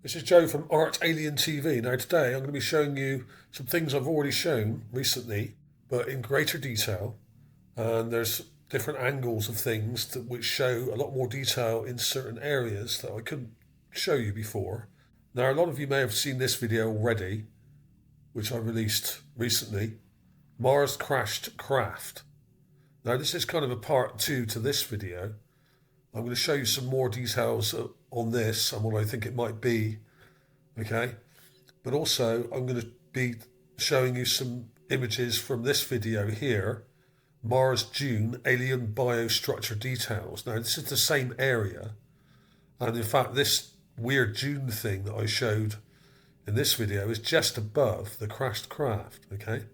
This is Joe from ArtAlienTV. Now today I'm going to be showing you some things I've already shown recently, but in greater detail. And there's different angles of things which show a lot more detail in certain areas that I couldn't show you before. Now a lot of you may have seen this video already, which I released recently. Mars crashed craft. Now this is kind of a part 2 to this video. I'm going to show you some more details on this and what I think it might be, okay? But also I'm going to be showing you some images from this video here, Mars Dune Alien Biostructure Details. Now this is the same area, and in fact this weird dune thing that I showed in this video is just above the crashed craft, okay?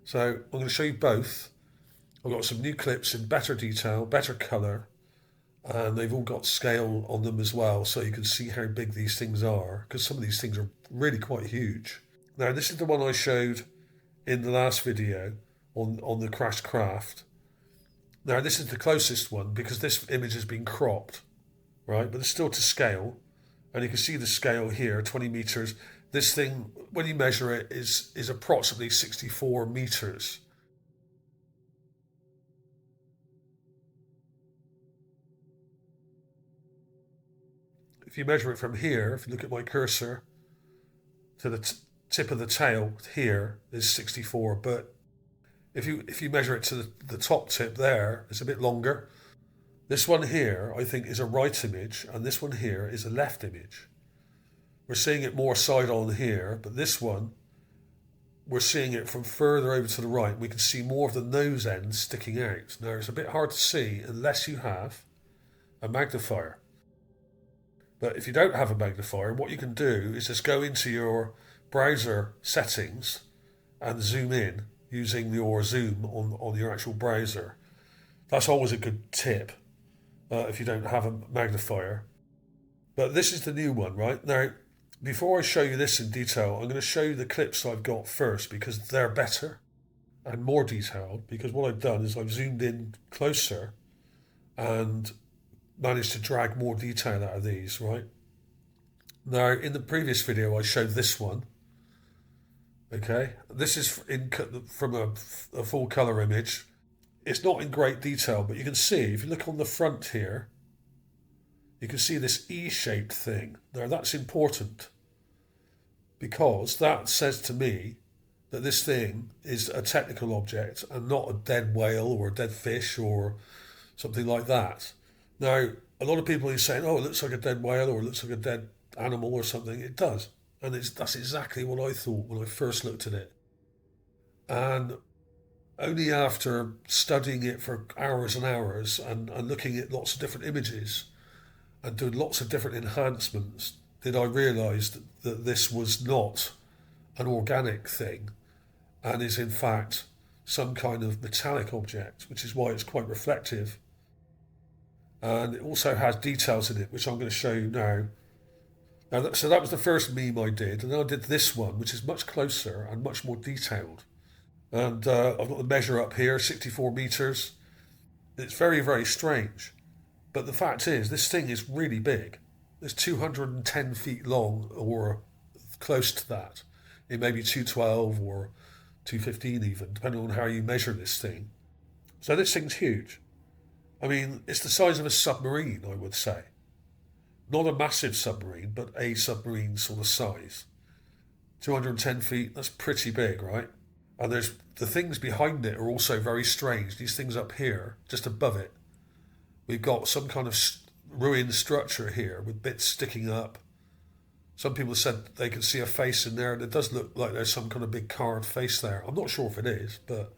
So I'm going to show you both. I've got some new clips in better detail, better colour, and they've all got scale on them as well, so you can see how big these things are, because some of these things are really quite huge. Now this is the one I showed in the last video on the crashed craft. Now this is the closest one because this image has been cropped, right? But it's still to scale, and you can see the scale here, 20 meters. This thing, when you measure it, is approximately 64 meters. If you measure it from here, if you look at my cursor, to the tip of the tail here is 64, but if you measure it to the top tip there, it's a bit longer. This one here, I think, is a right image, and this one here is a left image. We're seeing it more side on here, but this one, we're seeing it from further over to the right. We can see more of the nose end sticking out. Now, it's a bit hard to see unless you have a magnifier. But if you don't have a magnifier, what you can do is just go into your browser settings and zoom in using your zoom on your actual browser. That's always a good tip if you don't have a magnifier. But this is the new one, right? Now, before I show you this in detail, I'm going to show you the clips I've got first because they're better and more detailed, because what I've done is I've zoomed in closer and managed to drag more detail out of these, right? Now, in the previous video, I showed this one. Okay, this is from a full color image. It's not in great detail, but you can see, if you look on the front here, you can see this E-shaped thing. Now, that's important because that says to me that this thing is a technical object and not a dead whale or a dead fish or something like that. Now, a lot of people are saying, oh, it looks like a dead whale or it looks like a dead animal or something. It does. And that's exactly what I thought when I first looked at it. And only after studying it for hours and hours and looking at lots of different images and doing lots of different enhancements did I realise that this was not an organic thing and is in fact some kind of metallic object, which is why it's quite reflective. And it also has details in it, which I'm going to show you now. So that was the first meme I did, and then I did this one, which is much closer and much more detailed. And I've got the measure up here, 64 meters. It's very, very strange. But the fact is, this thing is really big. It's 210 feet long, or close to that. It may be 212 or 215 even, depending on how you measure this thing. So this thing's huge. I mean, it's the size of a submarine, I would say. Not a massive submarine, but a submarine sort of size. 210 feet, that's pretty big, right? And there's the things behind it are also very strange. These things up here, just above it, we've got some kind of ruined structure here with bits sticking up. Some people said they can see a face in there, and it does look like there's some kind of big carved face there. I'm not sure if it is, but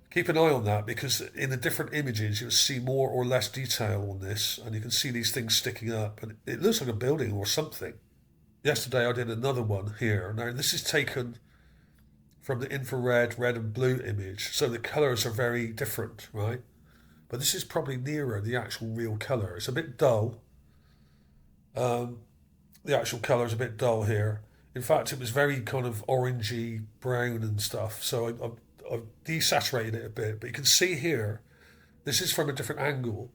keep an eye on that, because in the different images you'll see more or less detail on this, and you can see these things sticking up, and it looks like a building or something. Yesterday I did another one here. Now this is taken from the infrared red and blue image, so the colours are very different, right? But this is probably nearer the actual real colour. It's a bit dull. The actual colour is a bit dull here. In fact, it was very kind of orangey brown and stuff, so I've desaturated it a bit, but you can see here, this is from a different angle.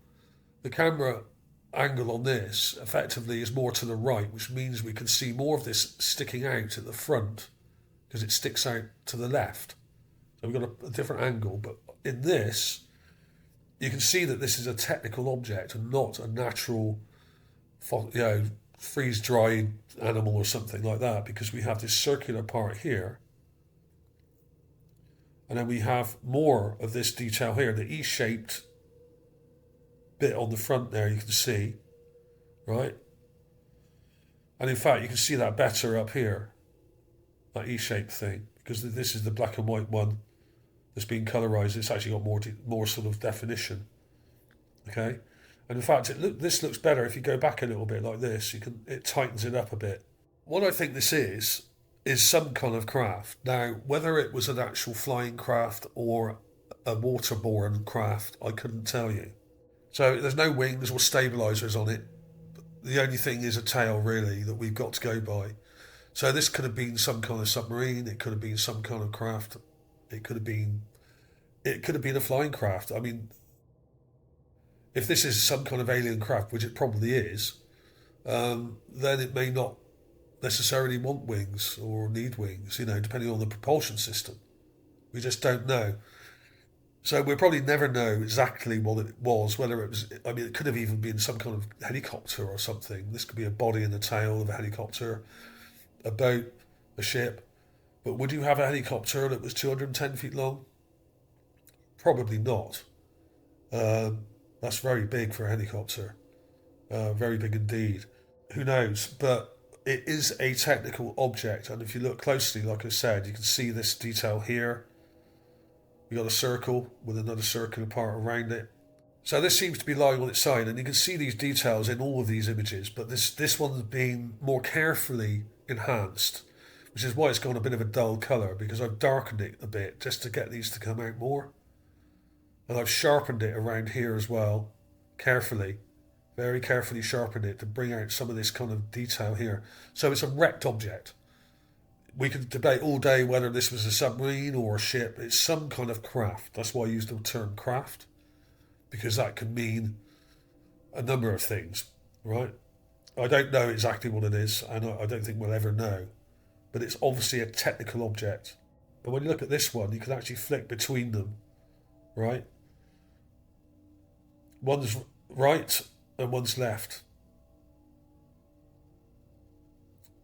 The camera angle on this effectively is more to the right, which means we can see more of this sticking out at the front because it sticks out to the left. So we've got a different angle, but in this, you can see that this is a technical object and not a natural, freeze-dried animal or something like that, because we have this circular part here, and then we have more of this detail here, the E-shaped bit on the front there you can see, right? And in fact, you can see that better up here, that E-shaped thing, because this is the black and white one that's been colorized. It's actually got more sort of definition, okay? And in fact, this looks better if you go back a little bit like this. It tightens it up a bit. What I think this is some kind of craft. Now, whether it was an actual flying craft or a waterborne craft, I couldn't tell you. So there's no wings or stabilizers on it. The only thing is a tail, really, that we've got to go by. So this could have been some kind of submarine. It could have been some kind of craft. It could have been a flying craft. I mean, if this is some kind of alien craft, which it probably is, then it may not necessarily want wings or need wings, depending on the propulsion system. We just don't know. So we'll probably never know exactly what it was, whether it was, it could have even been some kind of helicopter or something. This could be a body and a tail of a helicopter, a boat, a ship. But would you have a helicopter that was 210 feet long? Probably not. That's very big for a helicopter. Very big indeed. Who knows? But it is a technical object. And if you look closely, like I said, you can see this detail here. We got a circle with another circular part around it. So this seems to be lying on its side, and you can see these details in all of these images, but this one's been more carefully enhanced, which is why it's gone a bit of a dull colour, because I've darkened it a bit just to get these to come out more. And I've sharpened it around here as well, carefully, very carefully sharpened it to bring out some of this kind of detail here. So it's a wrecked object. We could debate all day whether this was a submarine or a ship. It's some kind of craft. That's why I use the term craft, because that can mean a number of things, right? I don't know exactly what it is, and I don't think we'll ever know. But it's obviously a technical object. And when you look at this one, you can actually flick between them, right? One's right and one's left.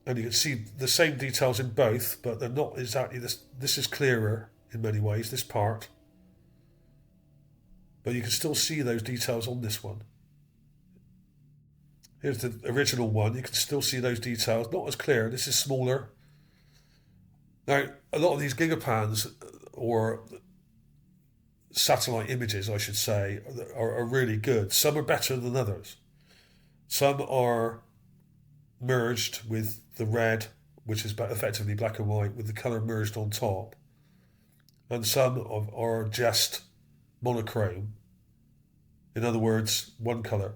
And you can see the same details in both, but they're not exactly this. This is clearer in many ways, this part. But you can still see those details on this one. Here's the original one. You can still see those details. Not as clear. This is smaller. Now, a lot of these Gigapans, or satellite images, I should say, are really good. Some are better than others. Some are merged with the red, which is effectively black and white, with the colour merged on top. And some are just monochrome. In other words, one colour.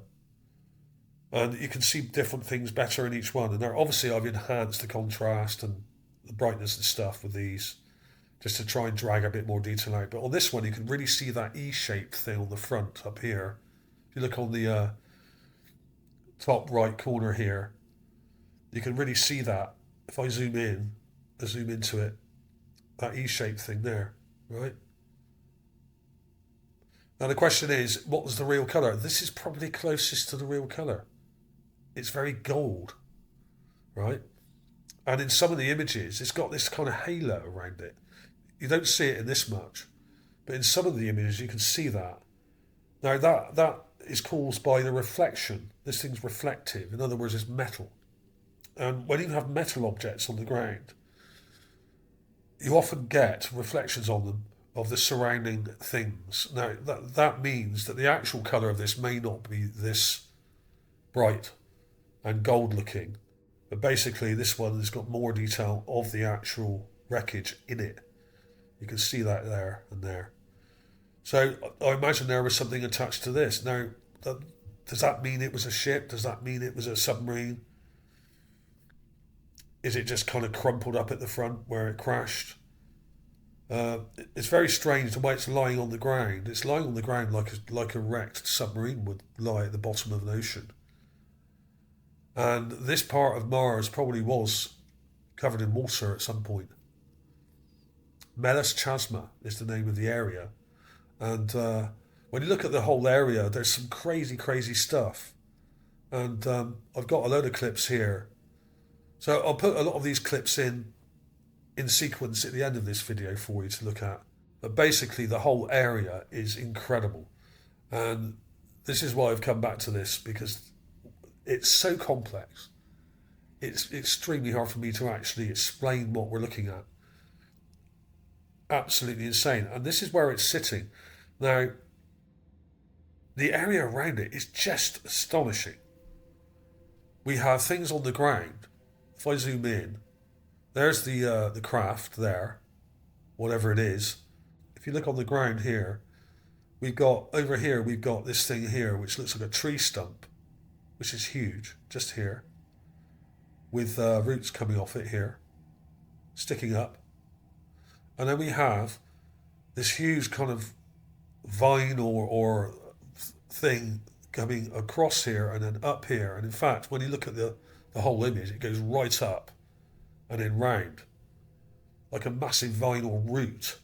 And you can see different things better in each one. And obviously I've enhanced the contrast and the brightness and stuff with these, just to try and drag a bit more detail out. But on this one, you can really see that E-shaped thing on the front up here. If you look on the top right corner here, you can really see that. If I zoom into it, that E-shaped thing there, right? Now the question is, what was the real colour? This is probably closest to the real colour. It's very gold, right? And in some of the images, it's got this kind of halo around it. You don't see it in this much, but in some of the images you can see that. Now that is caused by the reflection. This thing's reflective. In other words, it's metal. And when you have metal objects on the ground, you often get reflections on them of the surrounding things. Now, that means that the actual colour of this may not be this bright and gold looking, but basically this one has got more detail of the actual wreckage in it. You can see that there and there. So I imagine there was something attached to this. Now, does that mean it was a ship? Does that mean it was a submarine? Is it just kind of crumpled up at the front where it crashed? It's very strange the way it's lying on the ground. It's lying on the ground like a wrecked submarine would lie at the bottom of an ocean. And this part of Mars probably was covered in water at some point. Melas Chasma is the name of the area. And when you look at the whole area, there's some crazy, crazy stuff. And I've got a load of clips here. So I'll put a lot of these clips in sequence at the end of this video for you to look at. But basically, the whole area is incredible. And this is why I've come back to this, because it's so complex. It's extremely hard for me to actually explain what we're looking at. Absolutely insane. And this is where it's sitting. Now, the area around it is just astonishing. We have things on the ground. If I zoom in, there's the craft there, whatever it is. If you look on the ground here, we've got this thing here, which looks like a tree stump, which is huge, just here, with roots coming off it here, sticking up. And then we have this huge kind of vine or thing coming across here and then up here. And in fact, when you look at the whole image, it goes right up and then round, like a massive vinyl root.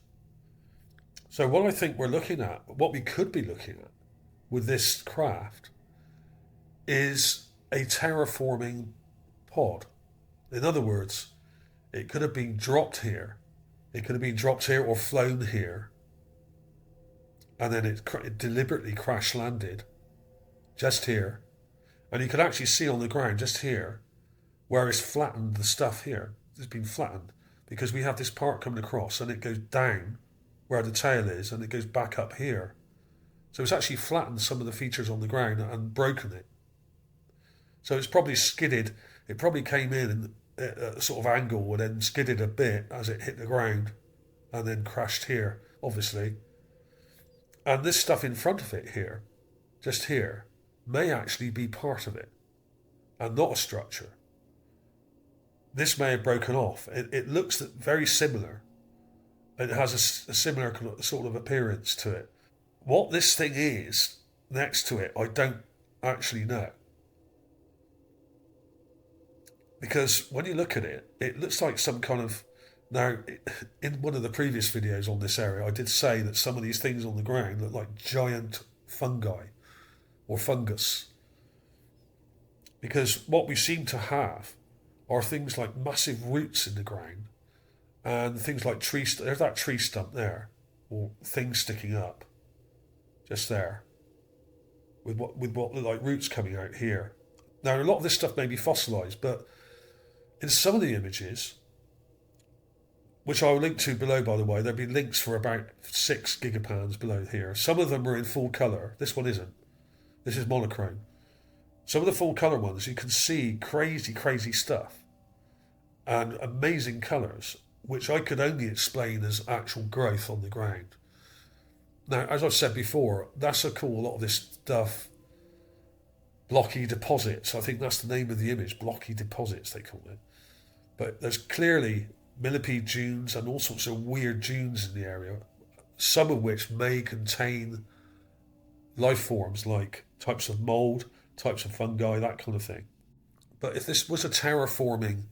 So what I think we're looking at, what we could be looking at with this craft, is a terraforming pod. In other words, it could have been dropped here. It could have been dropped here or flown here. And then it deliberately crash landed just here. And you can actually see on the ground just here where it's flattened the stuff here. It's been flattened because we have this part coming across and it goes down where the tail is and it goes back up here. So it's actually flattened some of the features on the ground and broken it. So it's probably skidded. It probably came in at a sort of angle and then skidded a bit as it hit the ground and then crashed here, obviously. And this stuff in front of it here, just here, may actually be part of it and not a structure. This may have broken off. It looks very similar. It has a similar sort of appearance to it. What this thing is next to it, I don't actually know. Because when you look at it, it looks like some kind of... Now, in one of the previous videos on this area, I did say that some of these things on the ground look like giant fungi or fungus. Because what we seem to have are things like massive roots in the ground and things like there's that tree stump there, or things sticking up, just there, with what look like roots coming out here. Now, a lot of this stuff may be fossilised, but in some of the images, which I'll link to below, by the way, there'll be links for about 6 Gigapans below here. Some of them are in full colour. This one isn't. This is monochrome. Some of the full colour ones, you can see crazy, crazy stuff and amazing colours, which I could only explain as actual growth on the ground. Now, as I've said before, that's a lot of this stuff, blocky deposits. I think that's the name of the image, blocky deposits, they call it. But there's clearly millipede dunes and all sorts of weird dunes in the area, some of which may contain life forms like types of mold, types of fungi, that kind of thing. But if this was a terraforming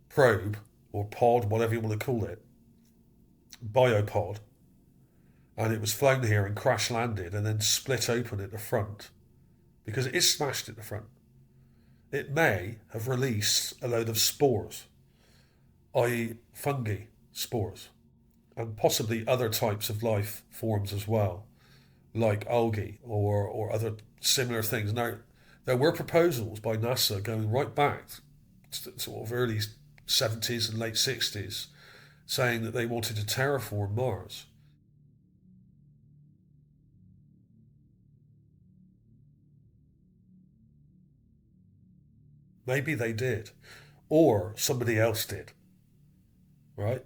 probe or pod, whatever you want to call it, biopod, and it was flown here and crash landed and then split open at the front, because it is smashed at the front, it may have released a load of spores, i.e. fungi spores, and possibly other types of life forms as well, like algae or other similar things. Now, there were proposals by NASA going right back to sort of early 70s and late 60s saying that they wanted to terraform Mars. Maybe they did, or somebody else did, right?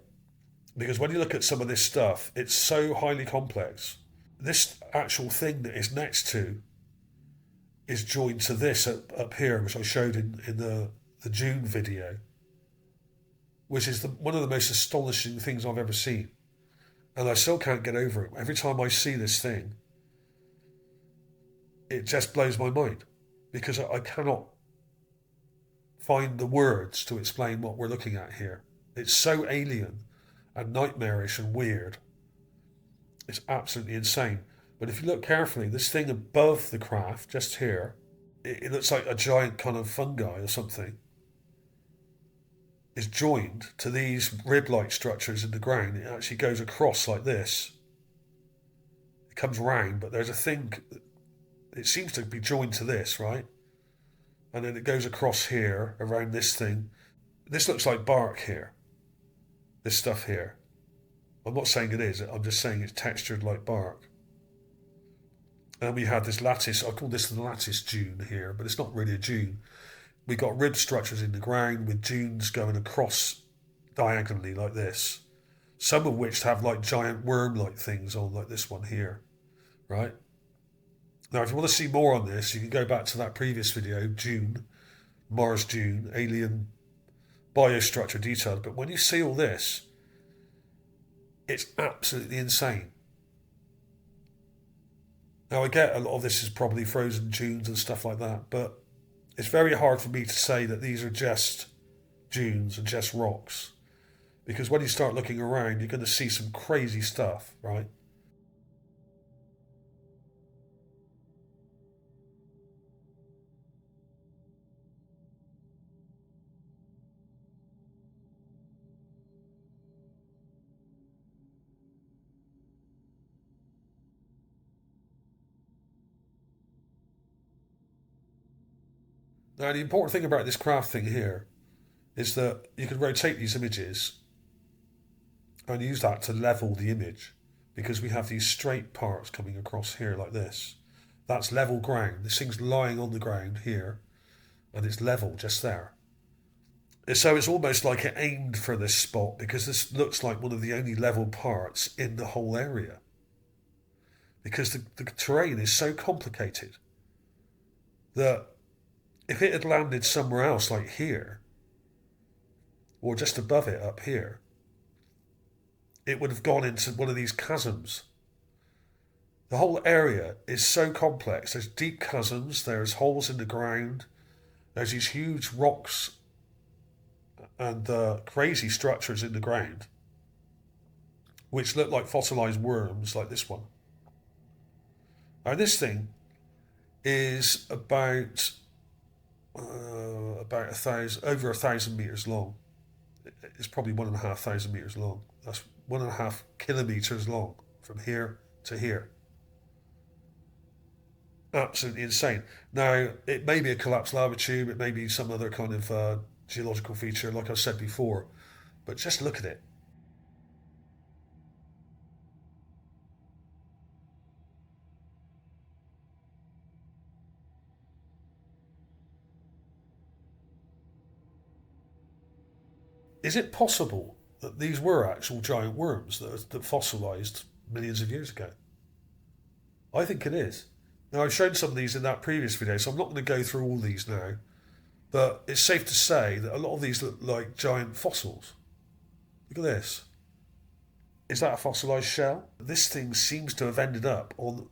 Because when you look at some of this stuff, it's so highly complex. This actual thing that is next to is joined to this up here, which I showed in the June video, which is one of the most astonishing things I've ever seen. And I still can't get over it. Every time I see this thing, it just blows my mind, because I cannot find the words to explain what we're looking at here. It's so alien and nightmarish and weird. It's absolutely insane. But if you look carefully, this thing above the craft, just here, it looks like a giant kind of fungi or something, is joined to these rib-like structures in the ground. It actually goes across like this. It comes round, but there's a thing, it seems to be joined to this, right? And then it goes across here, around this thing. This looks like bark here. This stuff here. I'm not saying it is, I'm just saying it's textured like bark. And we had this lattice, I call this the lattice dune here, but it's not really a dune. We got rib structures in the ground with dunes going across diagonally like this. Some of which have like giant worm-like things on, like this one here, right? Now, if you want to see more on this, you can go back to that previous video, Dune, Mars Dune, alien biostructure detailed. But when you see all this, it's absolutely insane. Now, I get a lot of this is probably frozen dunes and stuff like that, but it's very hard for me to say that these are just dunes and just rocks. Because when you start looking around, you're going to see some crazy stuff, right? Now, the important thing about this craft thing here is that you can rotate these images and use that to level the image, because we have these straight parts coming across here like this. That's level ground. This thing's lying on the ground here and it's level just there. So it's almost like it aimed for this spot, because this looks like one of the only level parts in the whole area. Because the terrain is so complicated that if it had landed somewhere else like here, or just above it up here, it would have gone into one of these chasms. The whole area is so complex. There's deep chasms, there's holes in the ground, there's these huge rocks and crazy structures in the ground, which look like fossilized worms, like this one. Now, this thing is about over 1,000 meters long. It's probably 1,500 meters long. That's 1.5 kilometers long from here to here. Absolutely insane. Now, it may be a collapsed lava tube, it may be some other kind of geological feature, like I said before, but just look at it. Is it possible that these were actual giant worms that fossilized millions of years ago? I think it is. Now, I've shown some of these in that previous video, so I'm not going to go through all these now, but it's safe to say that a lot of these look like giant fossils. Look at this. Is that a fossilized shell? This thing seems to have ended up on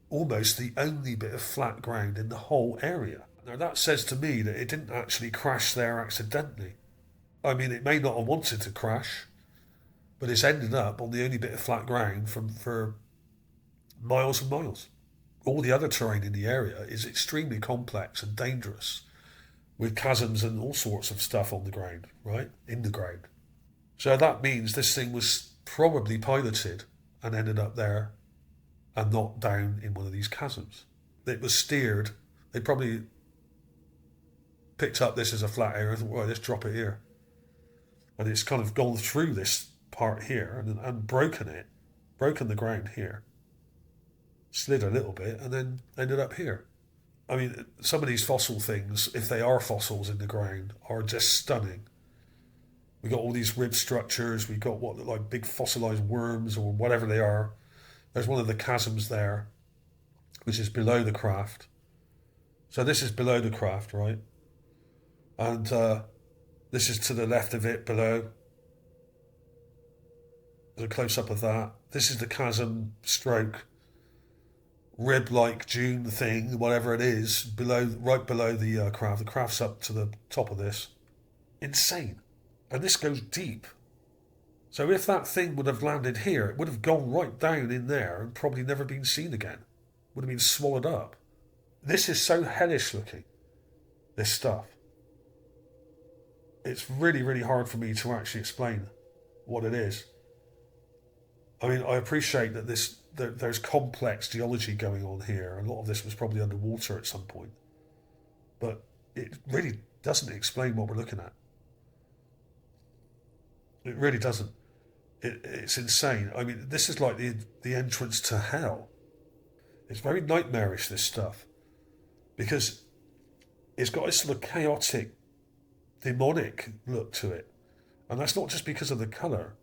almost the only bit of flat ground in the whole area. Now, that says to me that it didn't actually crash there accidentally. I mean, it may not have wanted to crash, but it's ended up on the only bit of flat ground for miles and miles. All the other terrain in the area is extremely complex and dangerous, with chasms and all sorts of stuff on the ground, right? In the ground. So that means this thing was probably piloted and ended up there and not down in one of these chasms. It was steered. They probably picked up this as a flat area and thought, right, let's drop it here. And it's kind of gone through this part here and broken the ground here, slid a little bit, and then ended up here. I mean, some of these fossil things, if they are fossils in the ground, are just stunning. We got all these rib structures, we got what look like big fossilized worms or whatever they are. There's one of the chasms there, which is below the craft. So this is below the craft, right? And this is to the left of it below. There's a close-up of that. This is the chasm stroke rib-like dune thing, whatever it is, right below the craft. The craft's up to the top of this. Insane. And this goes deep. So if that thing would have landed here, it would have gone right down in there and probably never been seen again. Would have been swallowed up. This is so hellish looking, this stuff. It's really, really hard for me to actually explain what it is. I mean, I appreciate that there's complex geology going on here. A lot of this was probably underwater at some point. But it really doesn't explain what we're looking at. It really doesn't. It's insane. I mean, this is like the entrance to hell. It's very nightmarish, this stuff. Because it's got this sort of chaotic, demonic look to it. And that's not just because of the colour.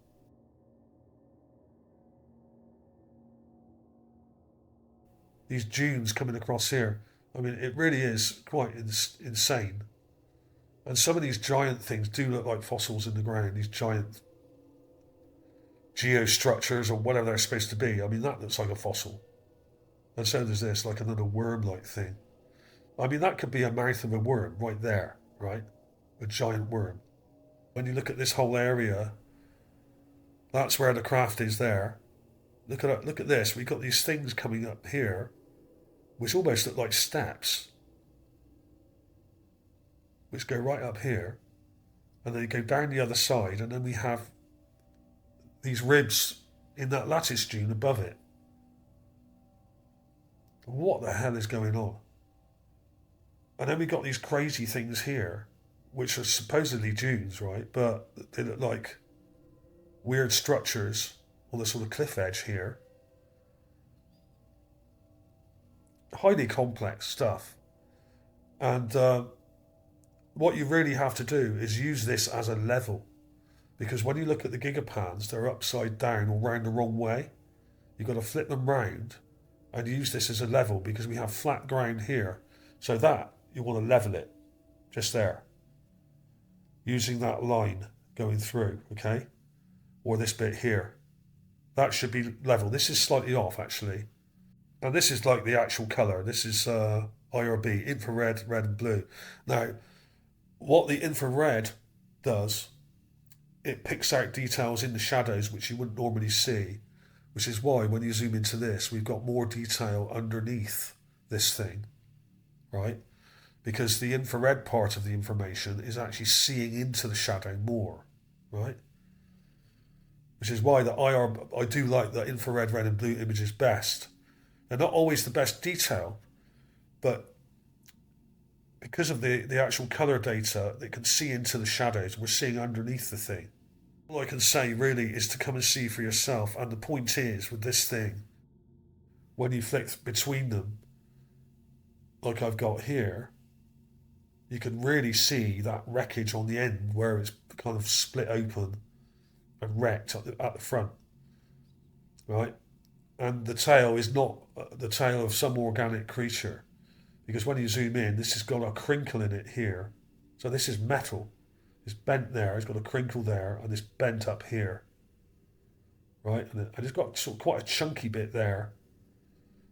These dunes coming across here. I mean, it really is quite insane. And some of these giant things do look like fossils in the ground. These giant geostructures or whatever they're supposed to be. I mean, that looks like a fossil. And so does this, like another worm-like thing. I mean, that could be a mouth of a worm right there, right? A giant worm. When you look at this whole area, that's where the craft is there. Look at this. We've got these things coming up here, which almost look like steps, which go right up here, and then go down the other side, and then we have these ribs in that lattice dune above it. What the hell is going on? And then we got these crazy things here, which are supposedly dunes, right? But they look like weird structures on the sort of cliff edge here. Highly complex stuff. And what you really have to do is use this as a level. Because when you look at the Gigapans, they're upside down or round the wrong way. You've got to flip them round and use this as a level because we have flat ground here. So that, you want to level it, just there. Using that line going through, okay? Or this bit here. That should be level. This is slightly off, actually. And this is like the actual colour. This is IRB, infrared, red and blue. Now, what the infrared does, it picks out details in the shadows which you wouldn't normally see, which is why when you zoom into this, we've got more detail underneath this thing, right? Because the infrared part of the information is actually seeing into the shadow more, right? Which is why I do like the infrared, red and blue images best. They're not always the best detail, but because of the actual colour data, they can see into the shadows. We're seeing underneath the thing. All I can say really is to come and see for yourself. And the point is, with this thing, when you flick between them, like I've got here, you can really see that wreckage on the end where it's kind of split open and wrecked at the front, right? And the tail is not the tail of some organic creature, because when you zoom in, this has got a crinkle in it here. So this is metal. It's bent there, it's got a crinkle there, and it's bent up here, right? And it's got sort of quite a chunky bit there.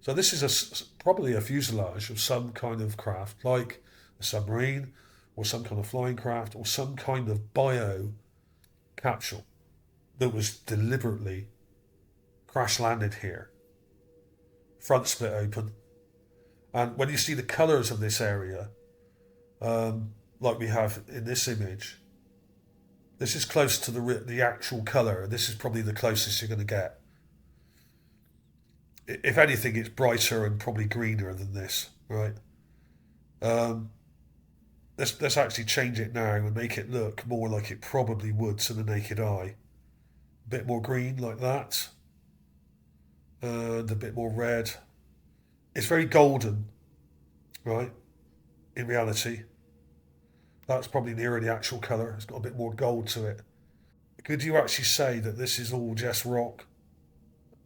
So this is probably a fuselage of some kind of craft, like a submarine, or some kind of flying craft, or some kind of bio-capsule that was deliberately crash landed here. Front split open. And when you see the colours of this area, like we have in this image, this is close to the actual colour. This is probably the closest you're going to get. If anything, it's brighter and probably greener than this, right? Let's actually change it now and make it look more like it probably would to the naked eye. A bit more green like that. And a bit more red. It's very golden, right? In reality. That's probably nearer the actual colour. It's got a bit more gold to it. Could you actually say that this is all just rock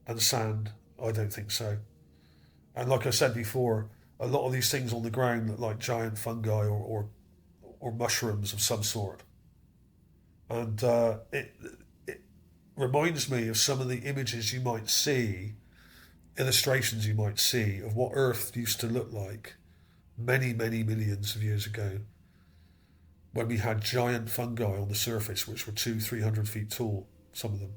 and sand? I don't think so. And like I said before, a lot of these things on the ground look like giant fungi or mushrooms of some sort. And it reminds me of some of the images you might see illustrations you might see of what Earth used to look like many, many millions of years ago, when we had giant fungi on the surface which were 200-300 feet tall, some of them.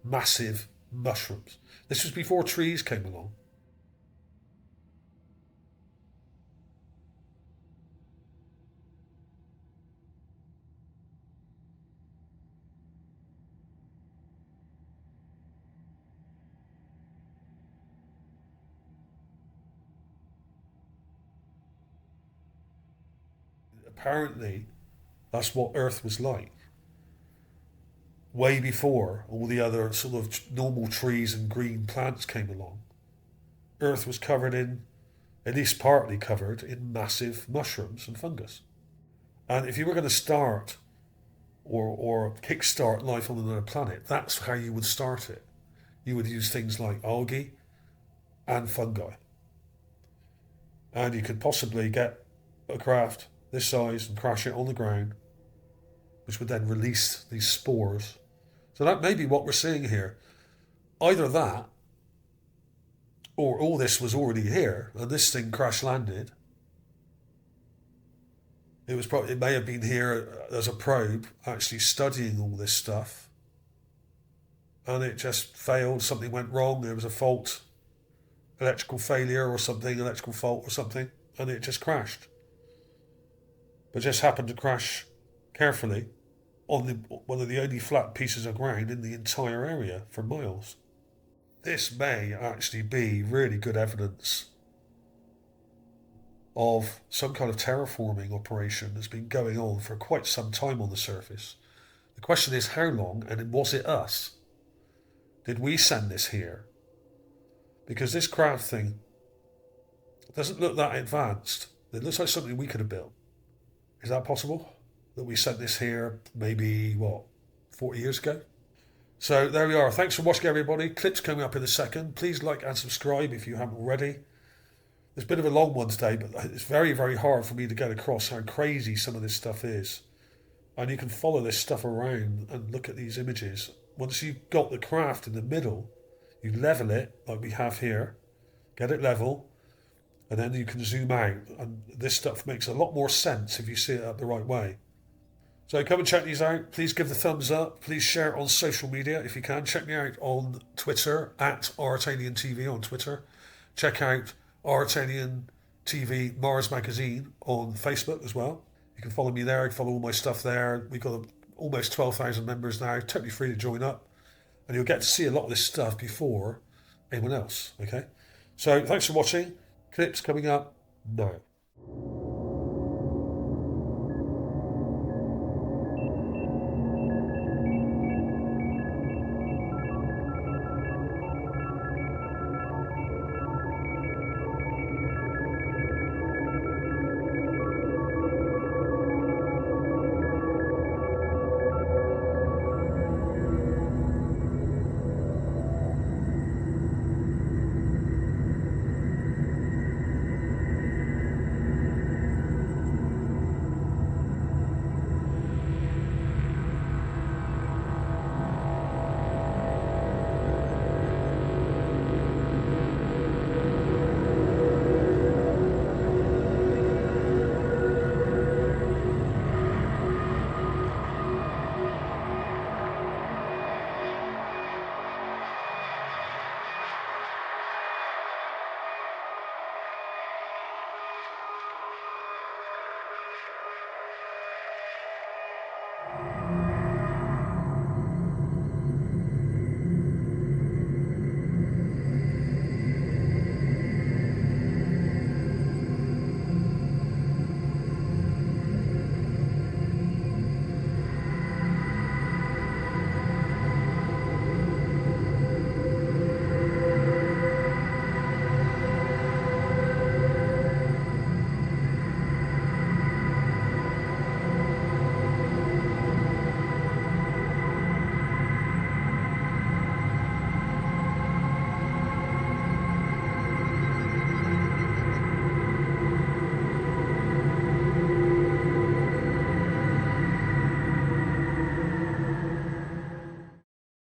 Massive mushrooms. This was before trees came along. Apparently, that's what Earth was like. Way before all the other sort of normal trees and green plants came along. Earth was covered in, at least partly covered, in massive mushrooms and fungus. And if you were going to start or kickstart life on another planet, that's how you would start it. You would use things like algae and fungi. And you could possibly get a craft this size and crash it on the ground, which would then release these spores. So that may be what we're seeing here. Either that, or all this was already here, and this thing crash landed. It may have been here as a probe, actually studying all this stuff, and it just failed. Something went wrong. There was a fault, electrical failure or something, electrical fault or something, and it just crashed. But just happened to crash carefully on one of the only flat pieces of ground in the entire area for miles. This may actually be really good evidence of some kind of terraforming operation that's been going on for quite some time on the surface. The question is how long, and was it us? Did we send this here? Because this craft thing doesn't look that advanced. It looks like something we could have built. Is that possible? That we sent this here maybe, 40 years ago? So there we are. Thanks for watching, everybody. Clips coming up in a second. Please like and subscribe if you haven't already. It's a bit of a long one today, but it's very, very hard for me to get across how crazy some of this stuff is. And you can follow this stuff around and look at these images. Once you've got the craft in the middle, you level it like we have here, get it level, and then you can zoom out. And this stuff makes a lot more sense if you see it up the right way. So come and check these out. Please give the thumbs up. Please share it on social media if you can. Check me out on Twitter, at ArtAlienTV on Twitter. Check out ArtAlienTV Mars Magazine on Facebook as well. You can follow me there. You can follow all my stuff there. We've got almost 12,000 members now. Totally free to join up. And you'll get to see a lot of this stuff before anyone else. Okay? So thanks for watching. Clips coming up now.